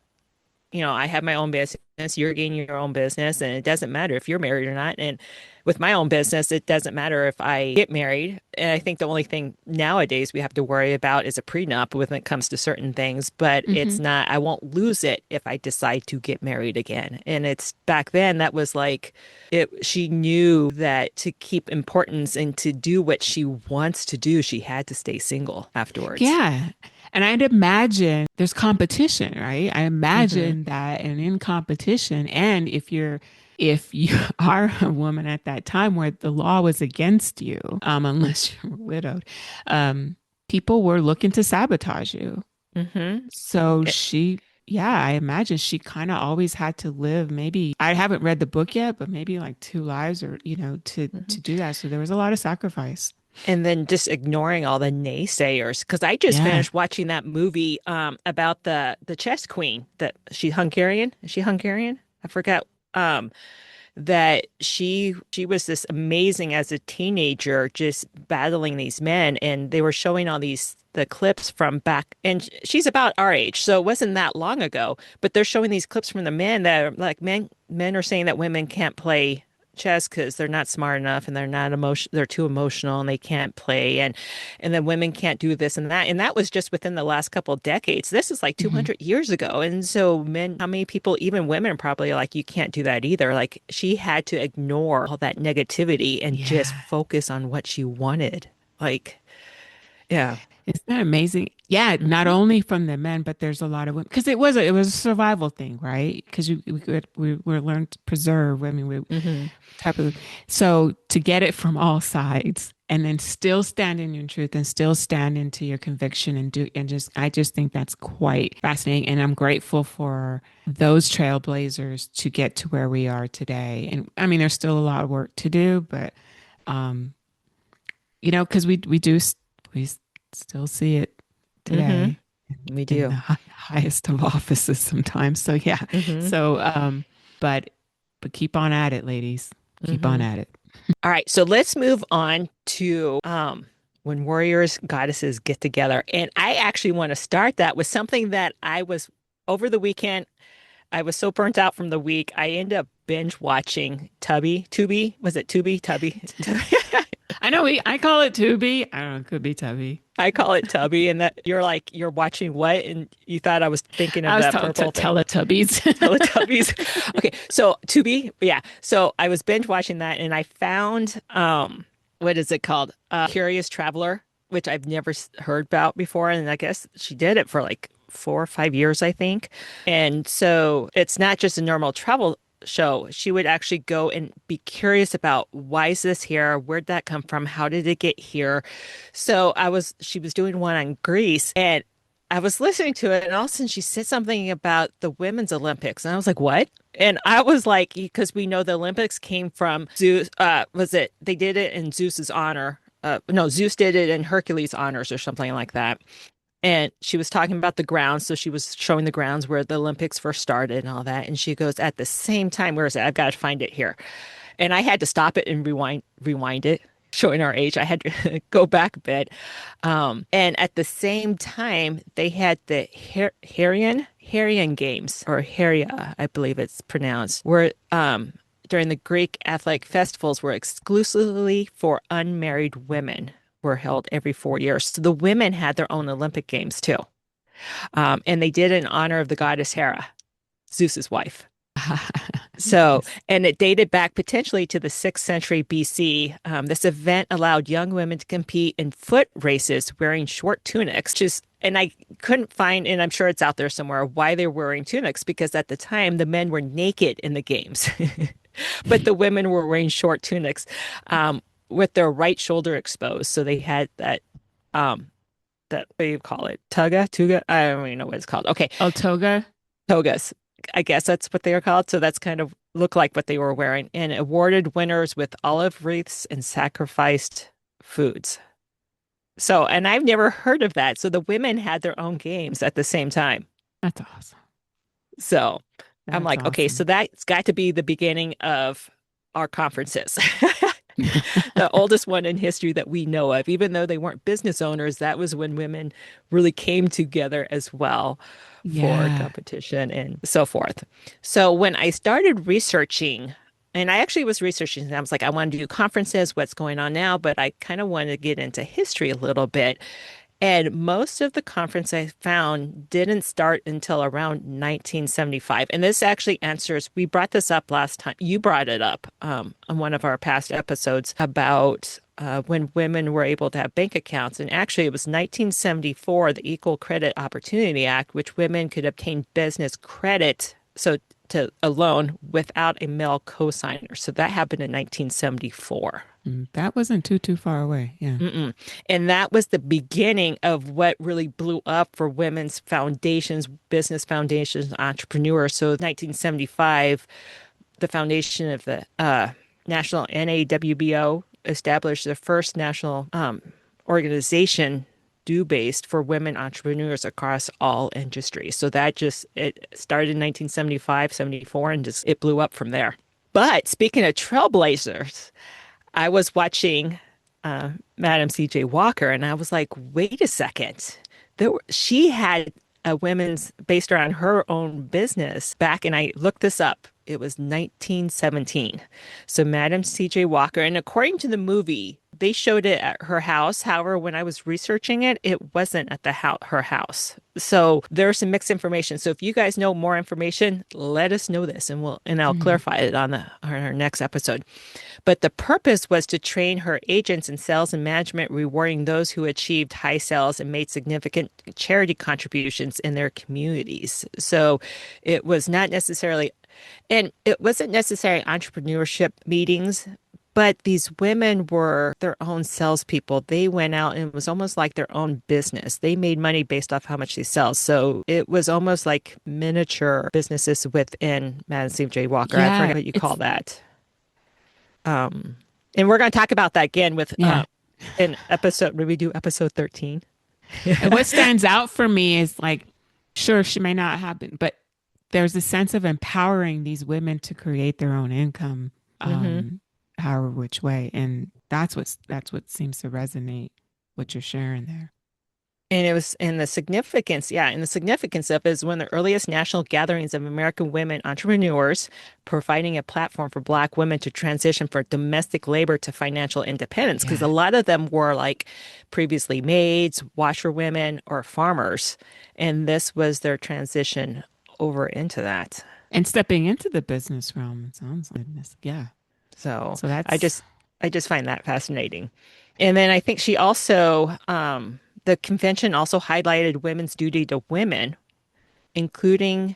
[SPEAKER 1] I have my own business, you're getting your own business, and it doesn't matter if you're married or not. And with my own business, it doesn't matter if I get married. And I think the only thing nowadays we have to worry about is a prenup when it comes to certain things, but
[SPEAKER 2] Hmm.
[SPEAKER 1] I won't lose it if I decide to get married again. And it's back then that was like she knew that to keep importance and to do what she wants to do, she had to stay single afterwards.
[SPEAKER 2] Yeah. And I'd imagine there's competition, right? I
[SPEAKER 1] hmm
[SPEAKER 2] imagine that, and in competition, and if you are a woman at that time where the law was against you, unless you were widowed, people were looking to sabotage you.
[SPEAKER 1] hmm
[SPEAKER 2] So yeah, I imagine she kind of always had to live. Maybe I haven't read the book yet, but maybe like two lives, or to do that. So there was a lot of sacrifice.
[SPEAKER 1] And then just ignoring all the naysayers. Because I just
[SPEAKER 2] Yeah.
[SPEAKER 1] finished watching that movie about the chess queen that she's Hungarian. Is she Hungarian? I forgot. Um, that she was this amazing as a teenager, just battling these men, and they were showing all these the clips from back, and she's about our age, so it wasn't that long ago, but they're showing these clips from the men that are like men are saying that women can't play chess because they're not smart enough and they're too emotional and they can't play, and then women can't do this and that was just within the last couple of decades. This is like
[SPEAKER 2] Hmm.
[SPEAKER 1] 200 years ago, and so men, how many people, even women, probably are like, you can't do that either. Like she had to ignore all that negativity and just
[SPEAKER 2] Yeah.
[SPEAKER 1] focus on what she wanted. Like, yeah.
[SPEAKER 2] Isn't that amazing? Yeah, not
[SPEAKER 1] Hmm.
[SPEAKER 2] only from the men, but there's a lot of women because it was a survival thing, right? Because we learned to preserve. I mean, we
[SPEAKER 1] Hmm.
[SPEAKER 2] type of so to get it from all sides and then still stand in your truth and still stand into your conviction and do and just I just think that's quite fascinating. And I'm grateful for those trailblazers to get to where we are today. And I mean, there's still a lot of work to do, but um, because we still see it
[SPEAKER 1] Hmm.
[SPEAKER 2] today
[SPEAKER 1] We
[SPEAKER 2] in the
[SPEAKER 1] do.
[SPEAKER 2] highest of offices sometimes. So yeah.
[SPEAKER 1] Hmm.
[SPEAKER 2] So but keep on at it, ladies. Keep on
[SPEAKER 1] Hmm.
[SPEAKER 2] at it.
[SPEAKER 1] All right, so let's move on to when warriors, goddesses get together. And I actually want to start that with something that I was over the weekend. I was so burnt out from the week. I ended up binge watching Tubi. Was it Tubi? Tubby?
[SPEAKER 2] I know I call it Tubi. I don't know, it could be Tubby.
[SPEAKER 1] I call it Tubby. And that you're like, you're watching what? And you thought I was thinking
[SPEAKER 2] I
[SPEAKER 1] of
[SPEAKER 2] was
[SPEAKER 1] that
[SPEAKER 2] told
[SPEAKER 1] purple thing.
[SPEAKER 2] Teletubbies.
[SPEAKER 1] Teletubbies. Okay, so Tubi, yeah. So I was binge watching that, and I found what is it called? Curious Traveler, which I've never heard about before, and I guess she did it for like 4 or 5 years, I think. And so it's not just a normal travel show. She would actually go and be curious about why is this here? Where'd that come from? How did it get here? So she was doing one on Greece, and I was listening to it, and all of a sudden she said something about the women's Olympics, and I was like, "What?" And I was like, because we know the Olympics came from Zeus. Was it they did it in Zeus's honor? No, Zeus did it in Hercules' honors or something like that. And she was talking about the grounds, so she was showing the grounds where the Olympics first started and all that. And she goes, at the same time, where is it? I've got to find it here. And I had to stop it and rewind it, showing our age. I had to go back a bit. And at the same time, they had the Herian Games, or Heria, I believe it's pronounced, where during the Greek athletic festivals were exclusively for unmarried women, were held every 4 years. So the women had their own Olympic Games too. And they did it in honor of the goddess Hera, Zeus's wife. So,
[SPEAKER 2] Yes.
[SPEAKER 1] and it dated back potentially to the 6th century BC. This event allowed young women to compete in foot races wearing short tunics, and I couldn't find, and I'm sure it's out there somewhere, why they're wearing tunics, because at the time the men were naked in the games, but the women were wearing short tunics with their right shoulder exposed. So they had um, what do you call it? Tuga? I don't even know what it's called. Okay,
[SPEAKER 2] Oh, toga.
[SPEAKER 1] togas. I guess that's what they are called. So that's kind of look like what they were wearing, and awarded winners with olive wreaths and sacrificed foods. So, and I've never heard of that. So the women had their own games at the same time.
[SPEAKER 2] That's awesome.
[SPEAKER 1] So I'm
[SPEAKER 2] That's
[SPEAKER 1] like, okay, so
[SPEAKER 2] awesome.
[SPEAKER 1] that's got to be the beginning of our conferences. The oldest one in history that we know of, even though they weren't business owners, that was when women really came together as well for
[SPEAKER 2] Yeah.
[SPEAKER 1] competition and so forth. So when I started researching, and I actually was researching, and I was like, I want to do conferences, what's going on now, but I kind of wanted to get into history a little bit. And most of the conference I found didn't start until around 1975. And this actually answers, we brought this up last time. You brought it up on one of our past episodes about when women were able to have bank accounts. And actually, it was 1974, the Equal Credit Opportunity Act, which women could obtain business credit. So to a loan without a male cosigner. So that happened in 1974.
[SPEAKER 2] That wasn't too far away. Yeah.
[SPEAKER 1] Mm-mm. And that was the beginning of what really blew up for women's foundations, business foundations, entrepreneurs. So 1975, the foundation of the National NAWBO established the first national organization due based for women entrepreneurs across all industries. So that just it started in 1975, 74, and just it blew up from there. But speaking of trailblazers, I was watching Madam C.J. Walker, and I was like, wait a second. She had a women's based around her own business back, and I looked this up. It was 1917. So Madam C.J. Walker, and according to the movie, they showed it at her house. However, when I was researching it, it wasn't at her house. So there's some mixed information. So if you guys know more information, let us know this, and I'll
[SPEAKER 2] Mhm.
[SPEAKER 1] clarify it on our next episode. But the purpose was to train her agents in sales and management, rewarding those who achieved high sales and made significant charity contributions in their communities. So it was not necessarily, and it wasn't necessarily entrepreneurship meetings. But these women were their own salespeople. They went out and it was almost like their own business. They made money based off how much they sell. So it was almost like miniature businesses within Madam C.J. Walker. I
[SPEAKER 2] Yeah,
[SPEAKER 1] forget what you call
[SPEAKER 2] it's
[SPEAKER 1] that. Um, and we're going to talk about that again with
[SPEAKER 2] yeah.
[SPEAKER 1] in episode when we do episode 13.
[SPEAKER 2] And what stands out for me is like, sure, she may not have been, but there's a sense of empowering these women to create their own income,
[SPEAKER 1] Hmm.
[SPEAKER 2] however which way. And that's what seems to resonate what you're sharing there.
[SPEAKER 1] And it was in the significance, yeah, and the significance of it is one of the earliest national gatherings of American women entrepreneurs, providing a platform for Black women to transition from domestic labor to financial independence. Because a
[SPEAKER 2] Yeah.
[SPEAKER 1] lot of them were like previously maids, washerwomen, or farmers. And this was their transition over into that.
[SPEAKER 2] And stepping into the business realm, it sounds like goodness. Yeah.
[SPEAKER 1] So
[SPEAKER 2] So
[SPEAKER 1] I
[SPEAKER 2] that's,
[SPEAKER 1] just I just find that fascinating. And then I think she also the convention also highlighted women's duty to women, including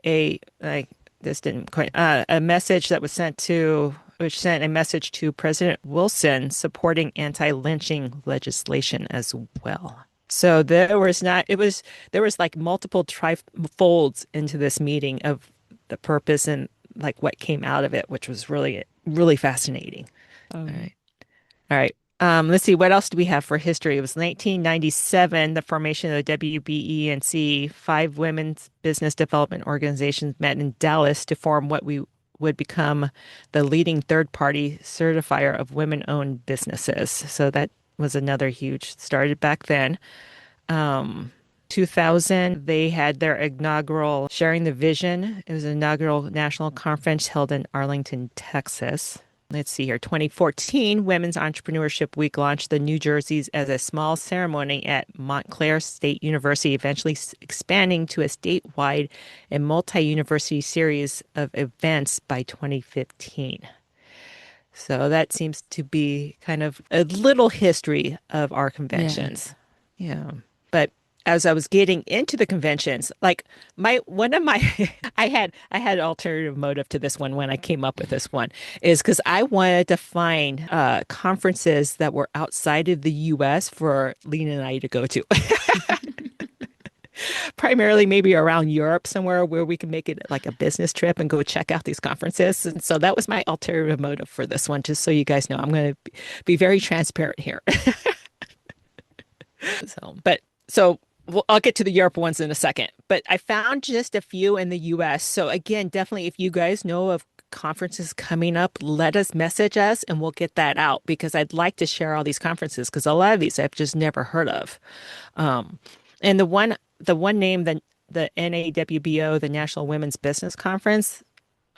[SPEAKER 1] a like this didn't quite a message that was sent to which sent a message to President Wilson supporting anti-lynching legislation as well. So there was not it was there was like multiple trifolds into this meeting of the purpose and like what came out of it, which was really fascinating. All
[SPEAKER 2] um,
[SPEAKER 1] right. All right. Let's see, what else do we have for history? It was 1997, the formation of the WBENC. Five women's business development organizations met in Dallas to form what we would become the leading third-party certifier of women-owned businesses. So that was another huge, started back then. 2000, they had their inaugural Sharing the Vision. It was an inaugural national conference held in Arlington, Texas. Let's see here. 2014, Women's Entrepreneurship Week launched the New Jerseys as a small ceremony at Montclair State University, eventually expanding to a statewide and multi-university series of events by 2015. So that seems to be kind of a little history of our
[SPEAKER 2] yeah.
[SPEAKER 1] conventions. Yeah. But as I was getting into the conventions, like my one of my I had alternative motive to this one when I came up with this one is because I wanted to find conferences that were outside of the US for Lena and I to go to. Primarily maybe around Europe somewhere where we can make it like a business trip and go check out these conferences. And so that was my alternative motive for this one, just so you guys know. I'm going to be very transparent here. I'll get to the Europe ones in a second, but I found just a few in the US. So again, definitely if you guys know of conferences coming up, let us message us and we'll get that out because I'd like to share all these conferences because a lot of these I've just never heard of. Um, and the one name, the NAWBO, the National Women's Business Conference,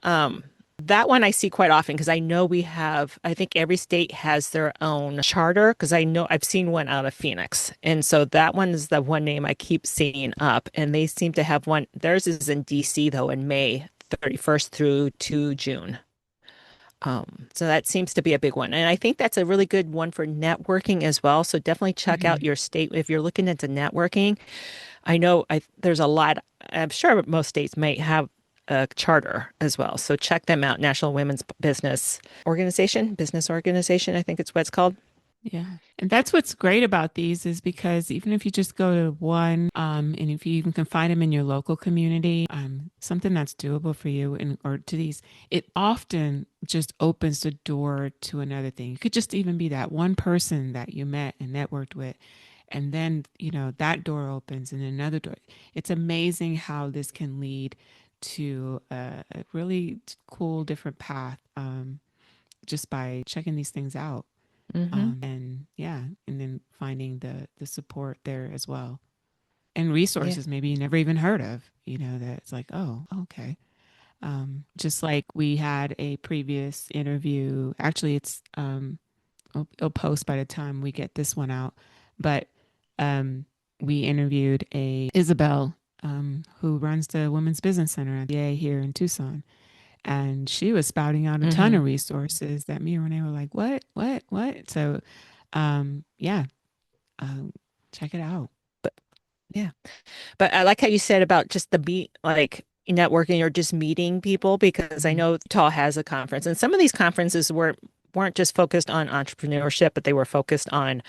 [SPEAKER 1] um, that one I see quite often because I know I think every state has their own charter because I know I've seen one out of Phoenix. And so that one is the one name I keep seeing up. And they seem to have one, theirs is in DC though, in May 31st through to June. So that seems to be a big one. And I think that's a really good one for networking as well. So definitely check out
[SPEAKER 2] Mhm.
[SPEAKER 1] your state if you're looking into networking. I know there's a lot, I'm sure most states might have a charter as well. So check them out. National Women's Business Organization, I think it's what it's called.
[SPEAKER 2] Yeah. And that's what's great about these is because even if you just go to one, and if you even can find them in your local community, something that's doable for you and or to these, it often just opens the door to another thing. It could just even be that one person that you met and networked with. And then, that door opens and another door. It's amazing how this can lead to a really cool different path, just by checking these things out.
[SPEAKER 1] Hmm.
[SPEAKER 2] And yeah, and then finding the support there as well, and
[SPEAKER 1] Yeah.
[SPEAKER 2] resources maybe you never even heard of, that it's like, oh, okay. Just like we had a previous interview, actually it's it'll post by the time we get this one out, but we interviewed a Isabel, who runs the Women's Business Center at the A here in Tucson, and she was spouting out a ton
[SPEAKER 1] Hmm.
[SPEAKER 2] of resources that me and Renee were like, what? So, yeah, um, check it out.
[SPEAKER 1] But yeah. But I like how you said about just the meet, like networking or just meeting people, because I
[SPEAKER 2] Mhm.
[SPEAKER 1] know Tall has a conference, and some of these conferences weren't just focused on entrepreneurship, but they were focused on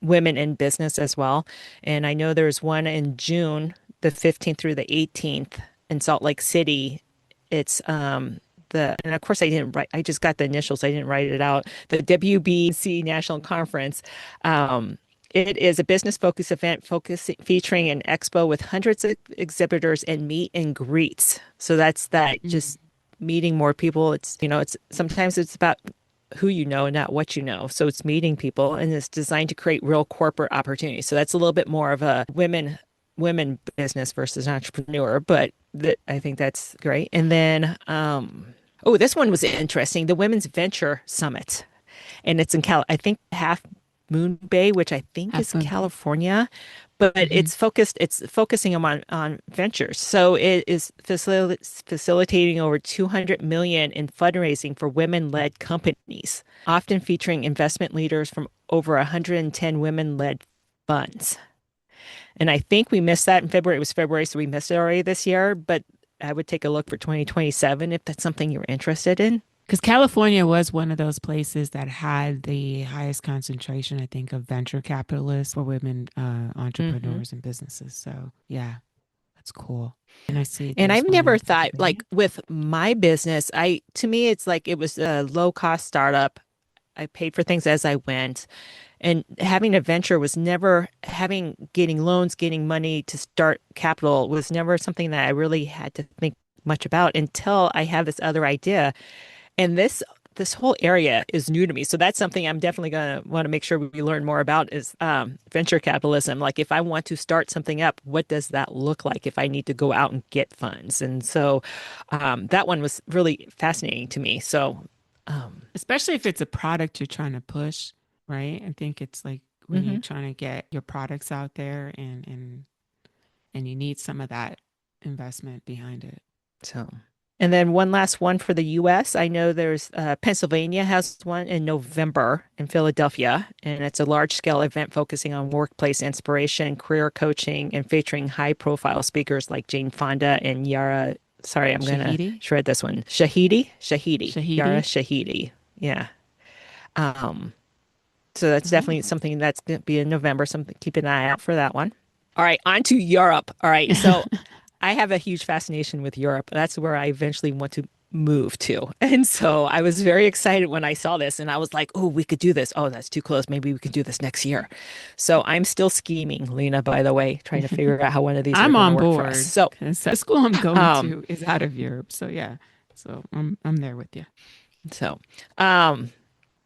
[SPEAKER 1] women in business as well. And I know there's one in June, the 15th through the 18th in Salt Lake City. It's and of course I didn't write, I just got the initials, I didn't write it out. The WBC National Conference. Um, it is a business focused event featuring an expo with hundreds of exhibitors and meet and greets. So that's that,
[SPEAKER 2] Mm.
[SPEAKER 1] just meeting more people. It's sometimes it's about who you know, not what you know. So it's meeting people, and it's designed to create real corporate opportunities. So that's a little bit more of a women business versus entrepreneur, but I think that's great. And then oh, this one was interesting. The Women's Venture Summit, and it's in I think Half Moon Bay, which I think
[SPEAKER 2] Half
[SPEAKER 1] is
[SPEAKER 2] Moon Bay.
[SPEAKER 1] California, but
[SPEAKER 2] Hmm.
[SPEAKER 1] it's focusing on ventures. So it is facilitating over 200 million in fundraising for women-led companies, often featuring investment leaders from over 110 women-led funds. And I think we missed that in February. It was February, so we missed it already this year, but I would take a look for 2027 if that's something you're interested in.
[SPEAKER 2] Because California was one of those places that had the highest concentration, I think, of venture capitalists for women
[SPEAKER 1] Hmm.
[SPEAKER 2] entrepreneurs and businesses. So, yeah, that's cool. And I see
[SPEAKER 1] And
[SPEAKER 2] there's
[SPEAKER 1] I've
[SPEAKER 2] one
[SPEAKER 1] never
[SPEAKER 2] in
[SPEAKER 1] thought,
[SPEAKER 2] Pennsylvania.
[SPEAKER 1] like with my business, to me it's like it was a low cost startup. I paid for things as I went. And having a venture was never getting loans, getting money to start capital was never something that I really had to think much about until I have this other idea. And this whole area is new to me. So that's something I'm definitely going to want to make sure we learn more about is venture capitalism. Like if I want to start something up, what does that look like if I need to go out and get funds? And so that one was really fascinating to me. So
[SPEAKER 2] Especially if it's a product you're trying to push, right? I think it's like when you're
[SPEAKER 1] mhm.
[SPEAKER 2] trying to get your products out there, and you need some of that investment behind it.
[SPEAKER 1] So, and then one last one for the US. I know there's Pennsylvania has one in November in Philadelphia, and it's a large scale event focusing on workplace inspiration, career coaching, and featuring high profile speakers like Jane Fonda and Yara. Sorry, I'm going to
[SPEAKER 2] Shahidi?
[SPEAKER 1] shred this one. Yara
[SPEAKER 2] Shahidi?
[SPEAKER 1] Shahidi. Yeah. Um, so that's definitely
[SPEAKER 2] Oh.
[SPEAKER 1] something that's going to be in November. Something keep an eye out for that one. All right, on to Europe. All right, so I have a huge fascination with Europe. That's where I eventually want to move to. And so I was very excited when I saw this and I was like, oh, we could do this. Oh, that's too close. Maybe we could do this next year. So I'm still scheming, Lena, by the way, trying to figure out how one of these are
[SPEAKER 2] I'm
[SPEAKER 1] going to
[SPEAKER 2] on
[SPEAKER 1] work for us.
[SPEAKER 2] board
[SPEAKER 1] So,
[SPEAKER 2] because the school I'm going
[SPEAKER 1] um,
[SPEAKER 2] to is out of Europe. So yeah. So I'm there with you.
[SPEAKER 1] so, um,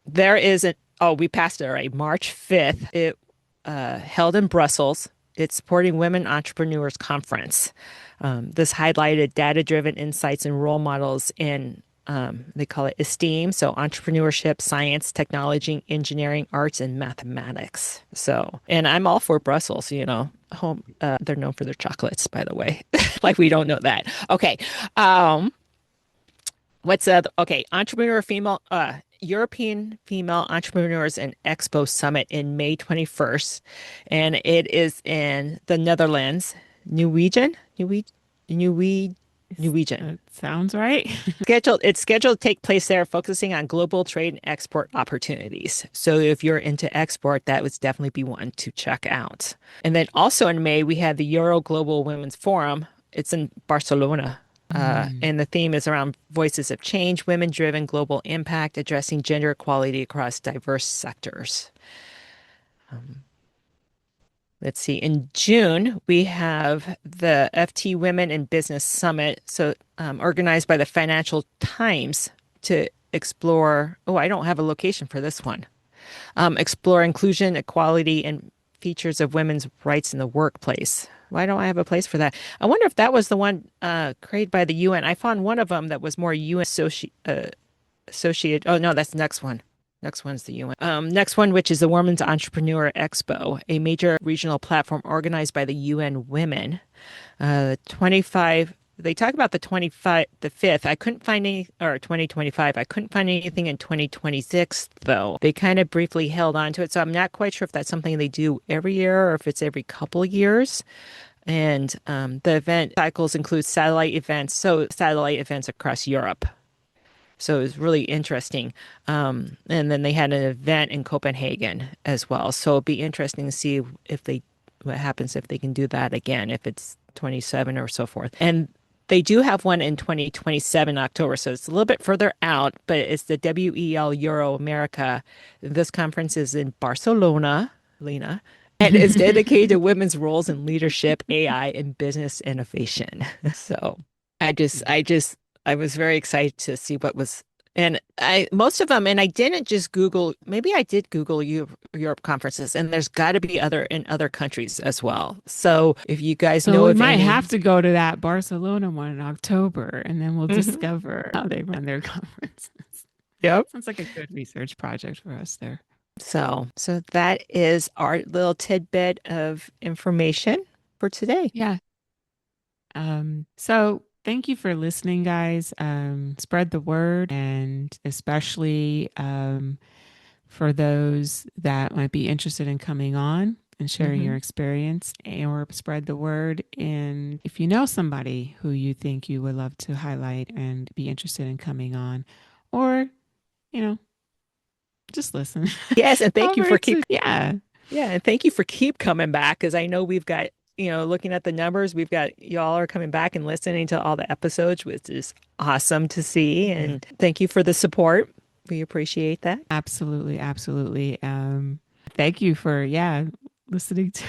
[SPEAKER 1] there is oh, we passed it already. March 5th, it held in Brussels. It's supporting Women Entrepreneurs Conference. This highlighted data-driven insights and role models in they call it STEAM, so entrepreneurship, science, technology, engineering, arts, and mathematics. So, and I'm all for Brussels. Home. They're known for their chocolates, by the way. Like we don't know that. Okay. Um, okay, entrepreneur female European Female Entrepreneurs and Expo Summit in May 21st, and it is in the Netherlands, Norwegian, Norwegian, Norwegian.
[SPEAKER 2] Sounds right.
[SPEAKER 1] It's scheduled to take place there, focusing on global trade and export opportunities. So if you're into export, that would definitely be one to check out. And then also in May, we have the Euro Global Women's Forum. It's in Barcelona.
[SPEAKER 2] Mm.
[SPEAKER 1] And the theme is around voices of change, women-driven global impact, addressing gender equality across diverse sectors. let's see, in June, we have the FT Women in Business Summit. So, organized by the Financial Times to explore. Oh, I don't have a location for this one. Explore inclusion, equality, and features of women's rights in the workplace. Why don't I have a place for that? I wonder if that was the one created by the UN. I found one of them that was more UN associated. Oh, no, that's the next one. Next one's the UN. Next one, which is the Women's Entrepreneur Expo, a major regional platform organized by the UN Women. 25, they talk about the 25, the 5th. I couldn't find any, or 2025. I couldn't find anything in 2026, though. They kind of briefly held on to it. So I'm not quite sure if that's something they do every year or if it's every couple of years. And the event cycles include satellite events. So satellite events across Europe. So it was really interesting. And then they had an event in Copenhagen as well. So it'd be interesting to see if they, what happens if they can do that again, if it's 27 or so forth. And they do have one in 2027 October. So it's a little bit further out, but it's the WEL Euro America. This conference is in Barcelona, Lena, and is dedicated to women's roles in leadership, AI, and business innovation. So I was very excited to see what was, and most of them, and I didn't just Google, maybe I did Google Europe conferences, and there's got to be other in other countries as well. So if you guys
[SPEAKER 2] So
[SPEAKER 1] know
[SPEAKER 2] we
[SPEAKER 1] of
[SPEAKER 2] might
[SPEAKER 1] any,
[SPEAKER 2] have to go to that Barcelona one in October, and then we'll discover how they run their conferences.
[SPEAKER 1] yep.
[SPEAKER 2] Sounds like a good research project for us there.
[SPEAKER 1] So that is our little tidbit of information for today.
[SPEAKER 2] Yeah. So thank you for listening, guys. Spread the word, and especially for those that might be interested in coming on and sharing
[SPEAKER 1] Hmm.
[SPEAKER 2] your experience, or spread the word. And if you know somebody who you think you would love to highlight and be interested in coming on, or, you know, just listen
[SPEAKER 1] Yes, and thank you
[SPEAKER 2] over
[SPEAKER 1] for
[SPEAKER 2] to,
[SPEAKER 1] keep
[SPEAKER 2] yeah.
[SPEAKER 1] yeah, and thank you for keep coming back because I know we've got, looking at the numbers, we've got y'all are coming back and listening to all the episodes, which is awesome to see.
[SPEAKER 2] Yeah.
[SPEAKER 1] And thank you for the support. We appreciate that.
[SPEAKER 2] Absolutely, absolutely. Thank you for, yeah, listening to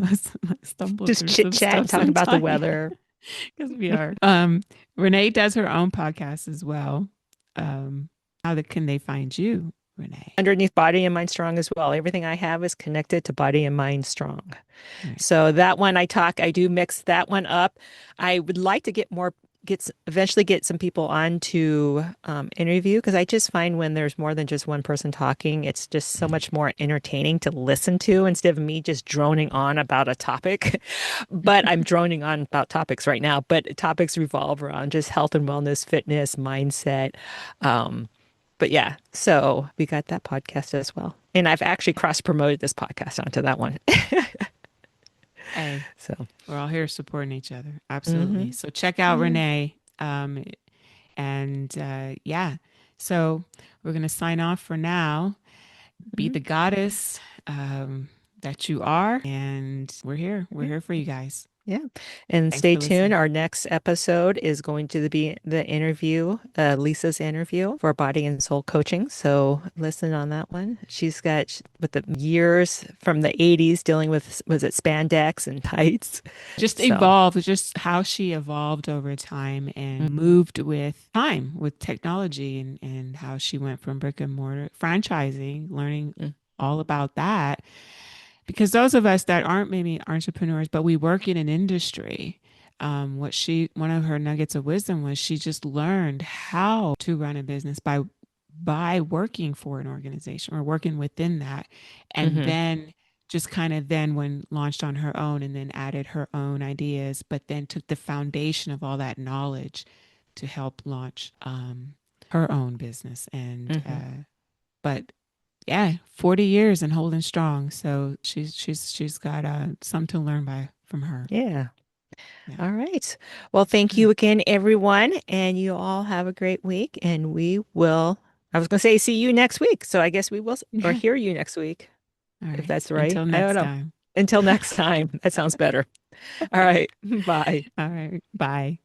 [SPEAKER 2] us stumble
[SPEAKER 1] Just
[SPEAKER 2] through
[SPEAKER 1] chit
[SPEAKER 2] some
[SPEAKER 1] chat and
[SPEAKER 2] stuff
[SPEAKER 1] talk about the
[SPEAKER 2] sometimes
[SPEAKER 1] weather.
[SPEAKER 2] because we are. Renee does her own podcast as well. Um, can they find you, Renee?
[SPEAKER 1] Underneath Body and Mind Strong as well. Everything I have is connected to Body and Mind Strong.
[SPEAKER 2] Right.
[SPEAKER 1] So that one I do mix that one up. I would like to eventually get some people on to interview because I just find when there's more than just one person talking, it's just so much more entertaining to listen to instead of me just droning on about a topic. But I'm droning on about topics right now, but topics revolve around just health and wellness, fitness, mindset. Um, but yeah, so we got that podcast as well. And I've actually cross promoted this podcast onto that one.
[SPEAKER 2] Hey,
[SPEAKER 1] So,
[SPEAKER 2] we're all here supporting each other. Absolutely.
[SPEAKER 1] hmm
[SPEAKER 2] So check out
[SPEAKER 1] yeah.
[SPEAKER 2] Renee. And yeah, so we're going to sign off for now. Be
[SPEAKER 1] Mhm.
[SPEAKER 2] the goddess that you are. And we're here. We're
[SPEAKER 1] Yeah.
[SPEAKER 2] here for you guys.
[SPEAKER 1] Yeah. And
[SPEAKER 2] Thanks
[SPEAKER 1] stay
[SPEAKER 2] for
[SPEAKER 1] tuned.
[SPEAKER 2] listening.
[SPEAKER 1] Our next episode is going to be the interview, Lisa's interview for body and soul coaching. So listen on that one. She's got with the years from the 80s dealing with, was it spandex and tights?
[SPEAKER 2] Just
[SPEAKER 1] So,
[SPEAKER 2] evolved, just how she evolved over time and moved with time, with technology, and how she went from brick and mortar franchising, learning
[SPEAKER 1] mm,
[SPEAKER 2] all about that. Because those of us that aren't maybe entrepreneurs, but we work in an industry, one of her nuggets of wisdom was she just learned how to run a business by working for an organization or working within that, and
[SPEAKER 1] mm-hmm,
[SPEAKER 2] then just kind of then when launched on her own and then added her own ideas, but then took the foundation of all that knowledge to help launch her own business. And
[SPEAKER 1] mm-hmm.
[SPEAKER 2] but yeah, 40 years and holding strong. So she's got some to learn by from her.
[SPEAKER 1] Yeah.
[SPEAKER 2] Yeah.
[SPEAKER 1] All right. Well, thank
[SPEAKER 2] Good.
[SPEAKER 1] you again, everyone. And you all have a great week. And we will, I was going to say, see you next week. So I guess we will, or
[SPEAKER 2] Yeah.
[SPEAKER 1] hear you next week,
[SPEAKER 2] All
[SPEAKER 1] if
[SPEAKER 2] right.
[SPEAKER 1] that's right.
[SPEAKER 2] Until
[SPEAKER 1] I don't
[SPEAKER 2] next
[SPEAKER 1] know.
[SPEAKER 2] time.
[SPEAKER 1] Until next time. That sounds better. All right. Bye.
[SPEAKER 2] All right. Bye.